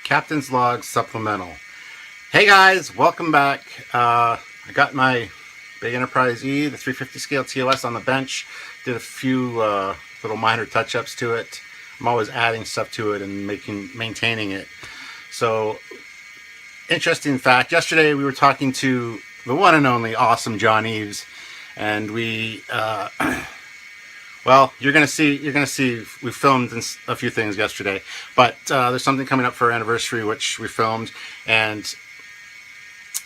Captain's Log Supplemental. Hey guys, welcome back. I got my big Enterprise E, the 350 scale TOS on the bench. Did a few little minor touch-ups to it. I'm always adding stuff to it and maintaining it. So, interesting fact, yesterday we were talking to the one and only awesome John Eves, and we well, you're gonna see. We filmed a few things yesterday, but there's something coming up for our anniversary, which we filmed, and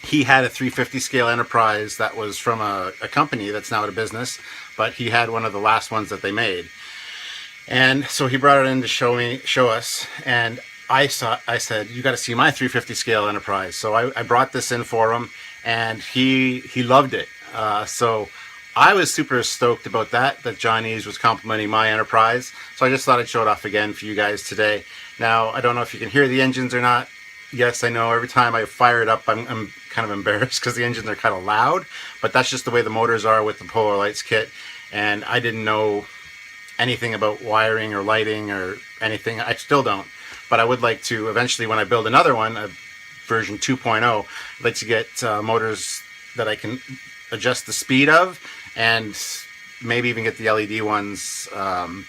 he had a 350 scale Enterprise that was from a company that's now out of business, but he had one of the last ones that they made, and so he brought it in to show us, and I said, you got to see my 350 scale Enterprise. So I brought this in for him, and he loved it. So I was super stoked about that John Eves was complimenting my Enterprise. So I just thought I'd show it off again for you guys today. Now, I don't know if you can hear the engines or not. Yes, I know every time I fire it up, I'm kind of embarrassed because the engines are kind of loud, but that's just the way the motors are with the Polar Lights kit. And I didn't know anything about wiring or lighting or anything. I still don't, but I would like to eventually, when I build another one, a version 2.0, I'd like to get motors that I can adjust the speed of, and maybe even get the LED ones from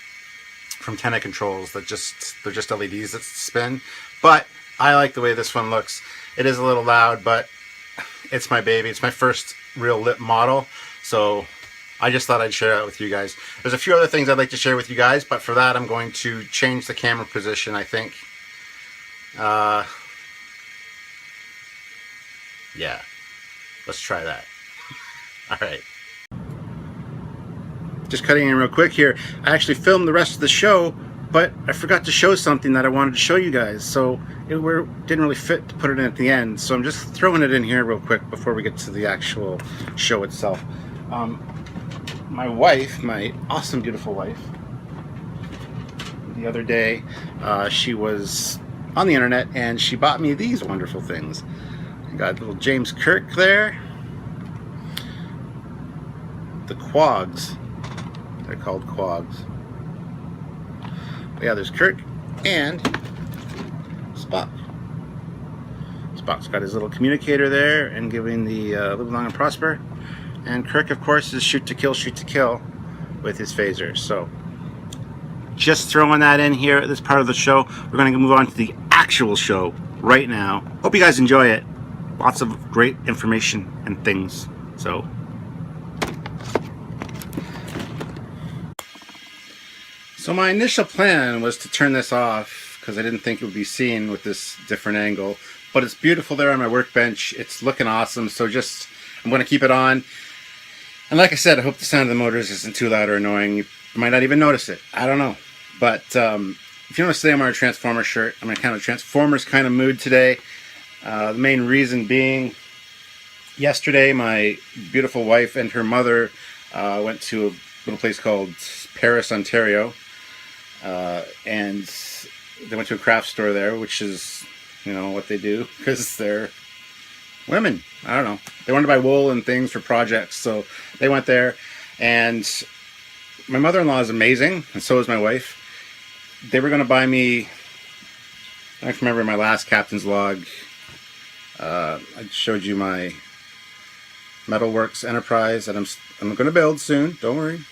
Tenna Controls they're just LEDs that spin. But I like the way this one looks. It is a little loud, but it's my baby. It's my first real lit model, so I just thought I'd share it with you guys. There's a few other things I'd like to share with you guys, but for that I'm going to change the camera position, I think. Yeah, let's try that. Alright. Just cutting in real quick here. I actually filmed the rest of the show, but I forgot to show something that I wanted to show you guys, so it didn't really fit to put it in at the end, so I'm just throwing it in here real quick before we get to the actual show itself. My wife, my awesome beautiful wife, the other day she was on the internet and she bought me these wonderful things. I got little James Kirk there, the Quags, they're called Quags. But yeah, there's Kirk and Spock. Spock's got his little communicator there and giving the live long and prosper. And Kirk, of course, is shoot to kill with his phaser. So, just throwing that in here at this part of the show. We're going to move on to the actual show right now. Hope you guys enjoy it. Lots of great information and things. So, my initial plan was to turn this off because I didn't think it would be seen with this different angle. But it's beautiful there on my workbench. It's looking awesome. So I'm going to keep it on. And like I said, I hope the sound of the motors isn't too loud or annoying. You might not even notice it. I don't know. But if you notice today, I'm wearing a Transformer shirt. I'm in kind of a Transformers kind of mood today. The main reason being, yesterday my beautiful wife and her mother went to a little place called Paris, Ontario. And they went to a craft store there, which is, you know, what they do, because they're women. I don't know. They wanted to buy wool and things for projects, so they went there. And my mother-in-law is amazing, and so is my wife. They were going to buy me, I remember in my last Captain's Log, I showed you my Metalworks Enterprise that I'm going to build soon, don't worry.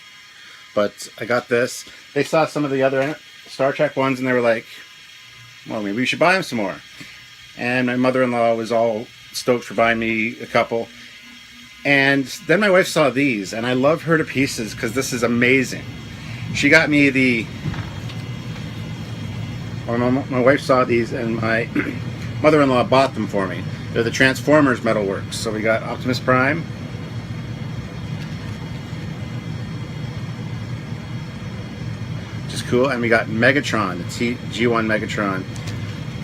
But I got this. They saw some of the other Star Trek ones and they were like, well, maybe we should buy them some more. And my mother-in-law was all stoked for buying me a couple. And then my wife saw these, and I love her to pieces because this is amazing. She got me my wife saw these, and my mother-in-law bought them for me. They're the Transformers Metalworks. So we got Optimus Prime, which is cool, and we got Megatron, the G1 Megatron,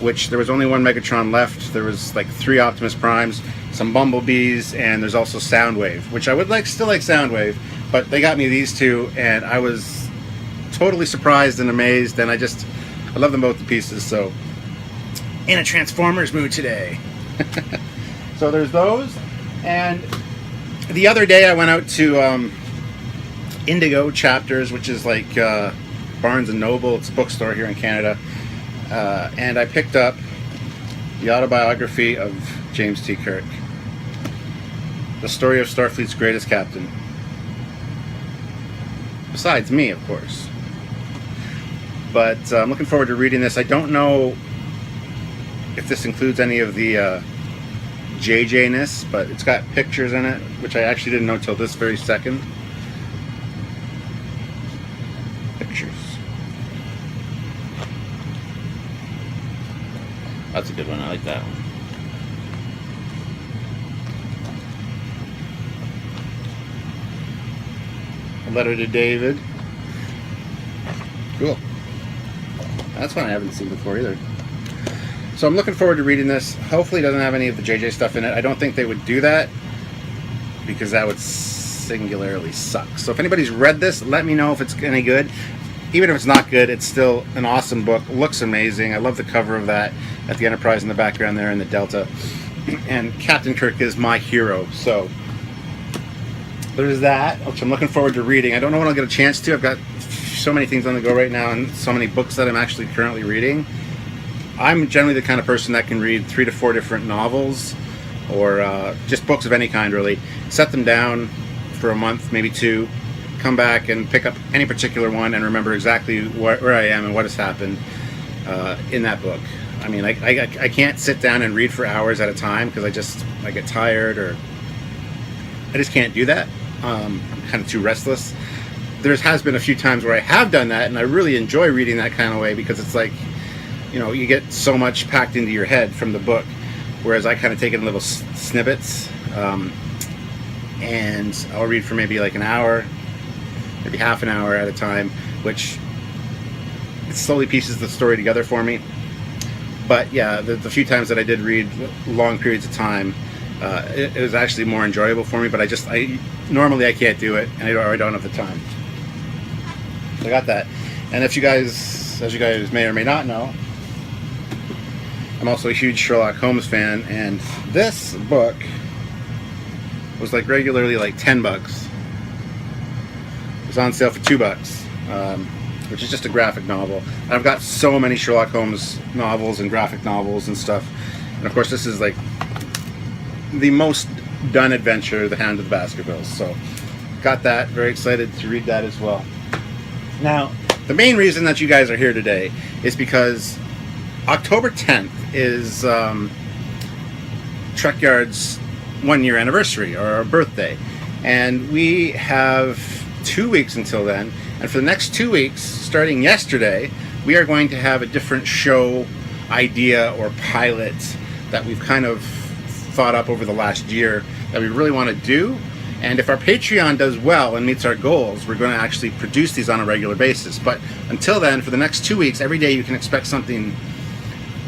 which there was only one Megatron left. There was like 3 Optimus Primes, some Bumblebees, and there's also Soundwave, which I would still like Soundwave, but they got me these two, and I was totally surprised and amazed, and I love them both to pieces. So in a Transformers mood today. So there's those. And the other day I went out to Indigo Chapters, which is like Barnes & Noble. It's a bookstore here in Canada. And I picked up the autobiography of James T. Kirk. The story of Starfleet's greatest captain. Besides me, of course. But I'm looking forward to reading this. I don't know if this includes any of the JJ-ness, but it's got pictures in it, which I actually didn't know till this very second. Pictures. That's a good one. I like that one. A letter to David. Cool. That's one I haven't seen before either. So I'm looking forward to reading this. Hopefully it doesn't have any of the JJ stuff in it. I don't think they would do that because that would singularly suck. So if anybody's read this, let me know if it's any good. Even if it's not good, it's still an awesome book. Looks amazing. I love the cover of that at the Enterprise in the background there in the Delta. And Captain Kirk is my hero. So there's that, which I'm looking forward to reading. I don't know when I'll get a chance to. I've got so many things on the go right now and so many books that I'm actually currently reading. I'm generally the kind of person that can read 3 to 4 different novels or just books of any kind, really. Set them down for a month, maybe 2, come back and pick up any particular one and remember exactly where I am and what has happened in that book. I mean, I can't sit down and read for hours at a time because I get tired or I just can't do that. I'm kind of too restless. There has been a few times where I have done that and I really enjoy reading that kind of way because it's like, you know, you get so much packed into your head from the book, whereas I kind of take it in little snippets, and I'll read for maybe like an hour, maybe half an hour at a time, which it slowly pieces the story together for me. But yeah, the few times that I did read long periods of time, it was actually more enjoyable for me, but normally I can't do it, and I don't have the time. So I got that. And if you guys, as you guys may or may not know, I'm also a huge Sherlock Holmes fan, and this book was like regularly like $10. It was on sale for $2, which is just a graphic novel. And I've got so many Sherlock Holmes novels and graphic novels and stuff. And of course this is like the most done adventure, The Hound of the Baskervilles. So got that, very excited to read that as well. Now, the main reason that you guys are here today is because October 10th is Trekyards' 1-year anniversary, or our birthday. And we have 2 weeks until then. And for the next 2 weeks, starting yesterday, we are going to have a different show idea or pilot that we've kind of thought up over the last year that we really want to do. And if our Patreon does well and meets our goals, we're going to actually produce these on a regular basis. But until then, for the next 2 weeks, every day you can expect something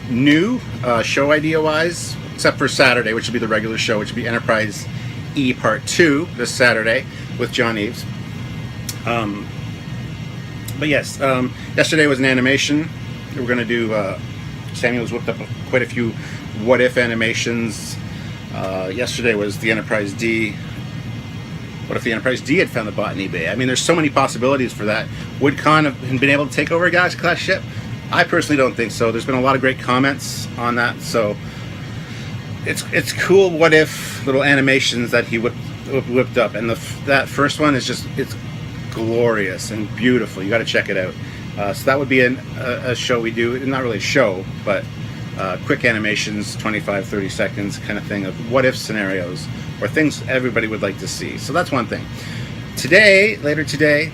new, show idea-wise, except for Saturday, which will be the regular show, which will be Enterprise E Part 2 this Saturday with John Eves. But yes, yesterday was an animation. We're going to do, Samuel's whipped up quite a few what-if animations. Yesterday was the Enterprise D. What if the Enterprise D had found the Botany Bay? I mean, there's so many possibilities for that. Would Khan have been able to take over a Galaxy-class ship? I personally don't think so. There's been a lot of great comments on that, so it's cool what if little animations that he whipped up, and that first one is it's glorious and beautiful. You got to check it out. So that would be a show we do, not really a show, but quick animations, 25-30 seconds kind of thing of what if scenarios or things everybody would like to see. So that's one thing. Later today,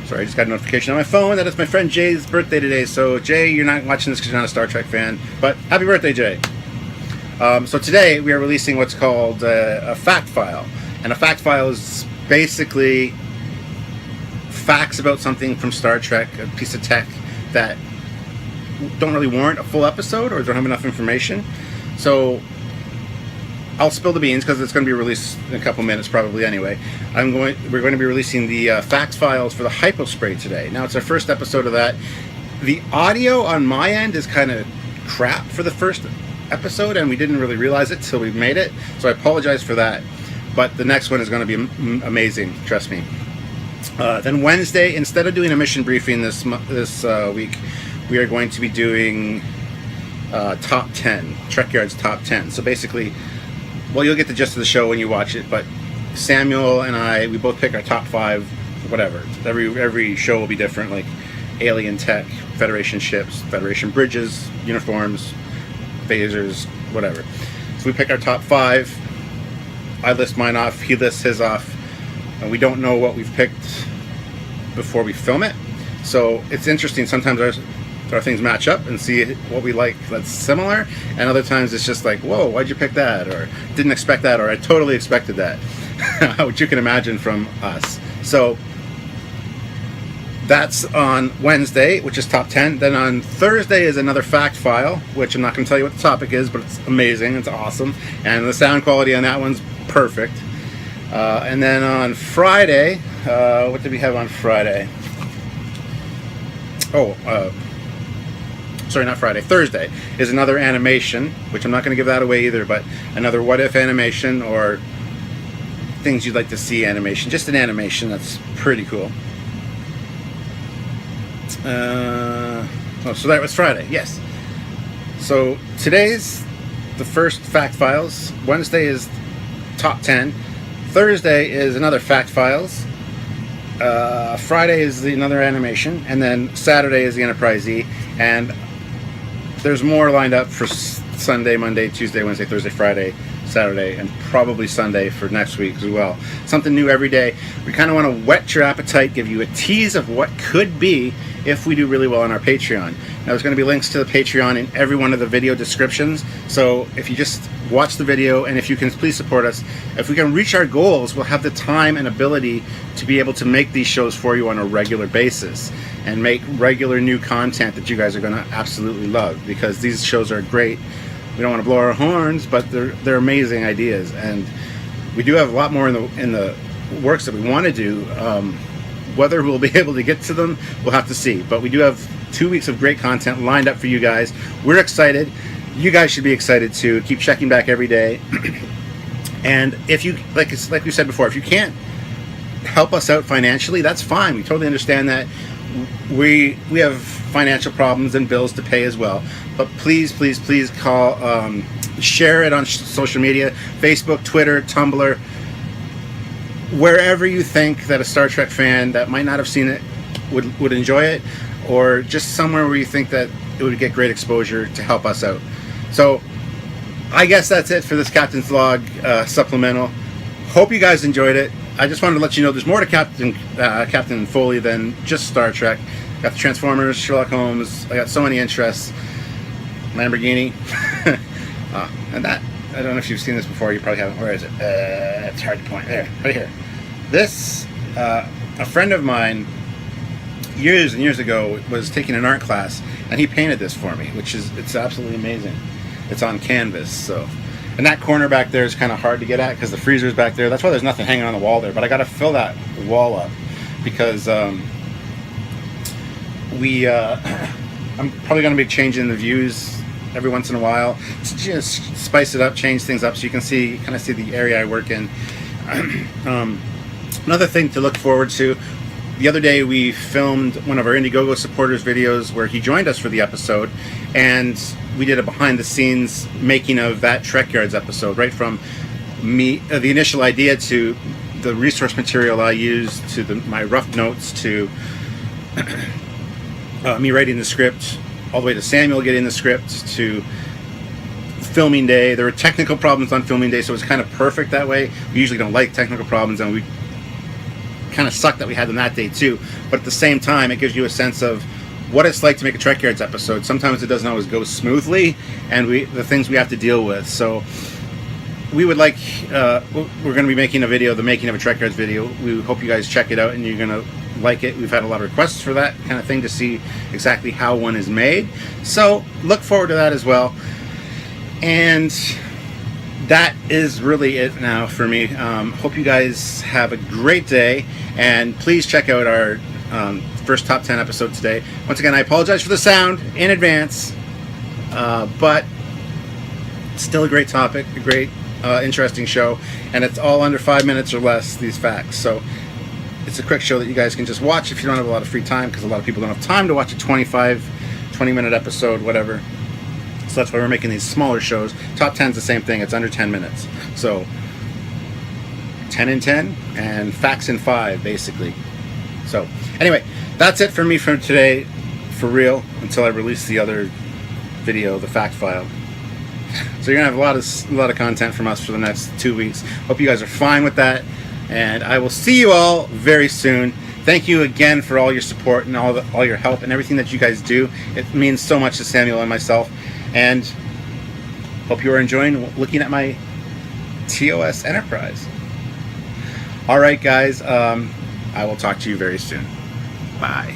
sorry, I just got a notification on my phone that it's my friend Jay's birthday today. So Jay, you're not watching this because you're not a Star Trek fan, but happy birthday, Jay. So today we are releasing what's called a fact file. And a fact file is basically facts about something from Star Trek, a piece of tech that don't really warrant a full episode or don't have enough information. So I'll spill the beans because it's going to be released in a couple minutes probably anyway. We're going to be releasing the facts files for the Hypospray today. Now it's our first episode of that. The audio on my end is kind of crap for the first episode, and we didn't really realize it till we made it, so I apologize for that. But the next one is going to be amazing, trust me. Then Wednesday, instead of doing a mission briefing this week, we are going to be doing top 10, Trekyards top 10. So basically, well, you'll get the gist of the show when you watch it, but Samuel and I, we both pick our top 5, whatever. Every show will be different, like alien tech, Federation ships, Federation bridges, uniforms, phasers, whatever. So we pick our top 5. I list mine off, he lists his off, and we don't know what we've picked before we film it. So it's interesting. Sometimes our things match up and see what we like that's similar, and other times it's just like, whoa, why'd you pick that, or didn't expect that, or I totally expected that. Which you can imagine from us. So that's on Wednesday, which is top 10. Then on Thursday is another fact file, which I'm not going to tell you what the topic is, but it's amazing, it's awesome, and the sound quality on that one's perfect. And then on Friday, what did we have on Friday? Sorry, not Friday. Thursday is another animation, which I'm not going to give that away either, but another what if animation, or things you'd like to see animation. Just an animation that's pretty cool. So that was Friday, yes. So today's the first fact files. Wednesday is top 10. Thursday is another fact files. Friday is another animation, and then Saturday is the Enterprise E, and there's more lined up for Sunday, Monday, Tuesday, Wednesday, Thursday, Friday, Saturday, and probably Sunday for next week as well. Something new every day. We kind of want to whet your appetite, give you a tease of what could be if we do really well on our Patreon. Now, there's going to be links to the Patreon in every one of the video descriptions, so if you just watch the video, and if you can please support us, if we can reach our goals, we'll have the time and ability to be able to make these shows for you on a regular basis and make regular new content that you guys are going to absolutely love, because these shows are great. We don't want to blow our horns, but they're amazing ideas, and we do have a lot more in the works that we want to do. Whether we'll be able to get to them, we'll have to see. But we do have 2 weeks of great content lined up for you guys. We're excited. You guys should be excited too. Keep checking back every day. And if you, like we said before, if you can't help us out financially, that's fine. We totally understand that. We have financial problems and bills to pay as well. But please, please, please share it on social media, Facebook, Twitter, Tumblr, wherever you think that a Star Trek fan that might not have seen it would enjoy it, or just somewhere where you think that it would get great exposure to help us out. So I guess that's it for this Captain's Log supplemental. Hope you guys enjoyed it. I just wanted to let you know there's more to Captain Foley than just Star Trek. Got the Transformers, Sherlock Holmes. I got so many interests. Lamborghini. And that, I don't know if you've seen this before. You probably haven't. Where is it? It's hard to point. There, right here. This, a friend of mine years and years ago was taking an art class, and he painted this for me, it's absolutely amazing. It's on canvas, so. And that corner back there is kind of hard to get at because the freezer's back there. That's why there's nothing hanging on the wall there. But I got to fill that wall up because I'm probably going to be changing the views every once in a while to just spice it up, change things up, so you can kind of see the area I work in. Another thing to look forward to. The other day we filmed one of our Indiegogo supporters videos where he joined us for the episode, and we did a behind the scenes making of that Trekyards episode, right from me, the initial idea, to the resource material I used, to my rough notes, to me writing the script, all the way to Samuel getting the script, to filming day. There were technical problems on filming day, so it was kind of perfect that way. We usually don't like technical problems, and we kind of sucked that we had them that day too. But at the same time, it gives you a sense of what it's like to make a Trekyards episode. Sometimes it doesn't always go smoothly, and the things we have to deal with. So we would like, we're going to be making a video, the making of a Trekyards video. We hope you guys check it out and you're going to like it. We've had a lot of requests for that kind of thing, to see exactly how one is made. So look forward to that as well. And that is really it now for me. Hope you guys have a great day, and please check out our first top 10 episode today. Once again, I apologize for the sound in advance, but still a great topic, a great, interesting show, and it's all under 5 minutes or less, these facts. So it's a quick show that you guys can just watch if you don't have a lot of free time, because a lot of people don't have time to watch a 20-minute episode, whatever. So that's why we're making these smaller shows. Top 10's the same thing. It's under 10 minutes. So 10 in 10 and facts in 5, basically. So anyway, that's it for me for today, for real, until I release the other video, the fact file. So you're gonna have a lot of content from us for the next 2 weeks. Hope you guys are fine with that, and I will see you all very soon. Thank you again for all your support and all your help and everything that you guys do. It means so much to Samuel and myself, and hope you are enjoying looking at my TOS Enterprise. All right, guys. I will talk to you very soon. Bye.